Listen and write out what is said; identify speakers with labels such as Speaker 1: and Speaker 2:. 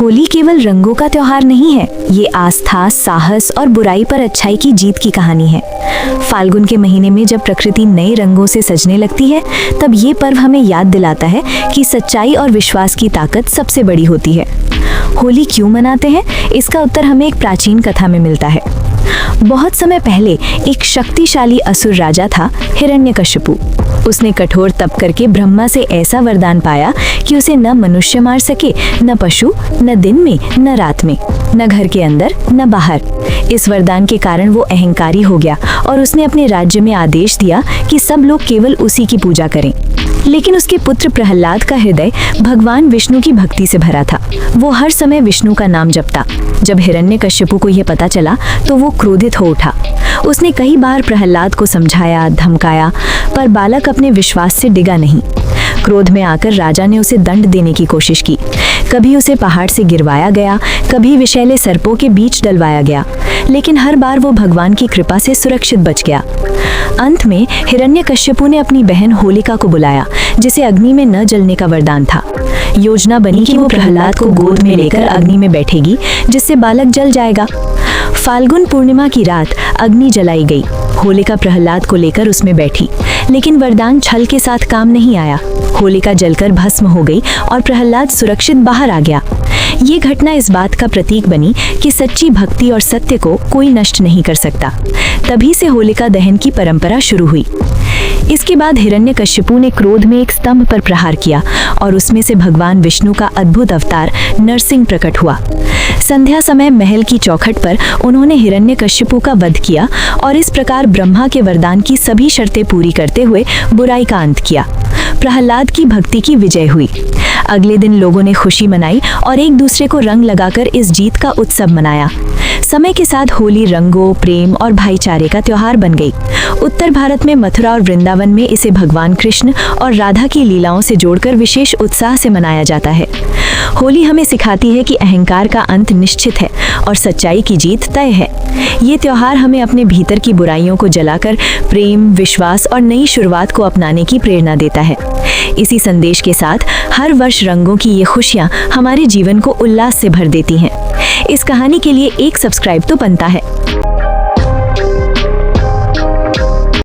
Speaker 1: होली केवल रंगों का त्योहार नहीं है, ये आस्था, साहस और बुराई पर अच्छाई की जीत की कहानी है। फाल्गुन के महीने में जब प्रकृति नए रंगों से सजने लगती है, तब ये पर्व हमें याद दिलाता है कि सच्चाई और विश्वास की ताकत सबसे बड़ी होती है। होली क्यों मनाते हैं, इसका उत्तर हमें एक प्राचीन कथा में मिलता है। बहुत समय पहले एक शक्तिशाली असुर राजा था, हिरण्यकश्यपु। उसने कठोर तप करके ब्रह्मा से ऐसा वरदान पाया कि उसे न मनुष्य मार सके, न पशु, न दिन में, न रात में, न घर के अंदर, न बाहर। इस वरदान के कारण वो अहंकारी हो गया और उसने अपने राज्य में आदेश दिया कि सब लोग केवल उसी की पूजा करें। लेकिन उसके पुत्र प्रहलाद का हृदय भगवान विष्णु की भक्ति से भरा था। वो हर समय विष्णु का नाम जपता। जब हिरण्यकश्यपु को यह पता चला तो वो क्रोधित हो उठा। उसने कई बार प्रहलाद को समझाया, धमकाया, पर बालक अपने विश्वास से डिगा नहीं। क्रोध में आकर राजा ने उसे दंड देने की कोशिश की। कभी उसे पहाड़ से गिरवाया गया, कभी विषैले सर्पों के बीच डलवाया गया, लेकिन हर बार वो भगवान की कृपा से सुरक्षित बच गया। अंत में हिरण्यकश्यपु ने अपनी बहन होलिका को बुलाया, जिसे अग्नि में न जलने का वरदान था। योजना बनी कि वो प्रहलाद को गोद में लेकर अग्नि में बैठेगी, जिससे बालक जल जाएगा। फाल्गुन पूर्णिमा की रात अग्नि जलाई गई। होलिका प्रहलाद को लेकर उसमें बैठी, लेकिन वरदान छल के साथ काम नहीं आया। होलिका जलकर भस्म हो गई और प्रहलाद सुरक्षित बाहर आ गया। ये घटना इस बात का प्रतीक बनी कि सच्ची भक्ति और सत्य को कोई नष्ट नहीं कर सकता। तभी से होलिका दहन की परंपरा शुरू हुई। इसके बाद हिरण्यकश्यपु ने क्रोध में एक स्तंभ पर प्रहार किया और उसमें से भगवान विष्णु का अद्भुत अवतार नरसिंह प्रकट हुआ। संध्या समय महल की चौखट पर उन्होंने हिरण्यकश्यपु का वध किया और इस प्रकार ब्रह्मा के वरदान की सभी शर्तें पूरी करते हुए बुराई का अंत किया। प्रहलाद की भक्ति की विजय हुई। अगले दिन लोगों ने खुशी मनाई और एक दूसरे को रंग लगाकर इस जीत का उत्सव मनाया। समय के साथ होली रंगों, प्रेम और भाईचारे का त्योहार बन गई। उत्तर भारत में मथुरा और वृंदावन में इसे भगवान कृष्ण और राधा की लीलाओं से जोड़कर विशेष उत्साह से मनाया जाता है। होली हमें सिखाती है कि अहंकार का अंत निश्चित है और सच्चाई की जीत तय है। ये त्योहार हमें अपने भीतर की बुराइयों को जलाकर प्रेम, विश्वास और नई शुरुआत को अपनाने की प्रेरणा देता है। इसी संदेश के साथ हर वर्ष रंगों की ये खुशियाँ हमारे जीवन को उल्लास से भर देती हैं। इस कहानी के लिए एक सब्सक्राइब तो बनता है।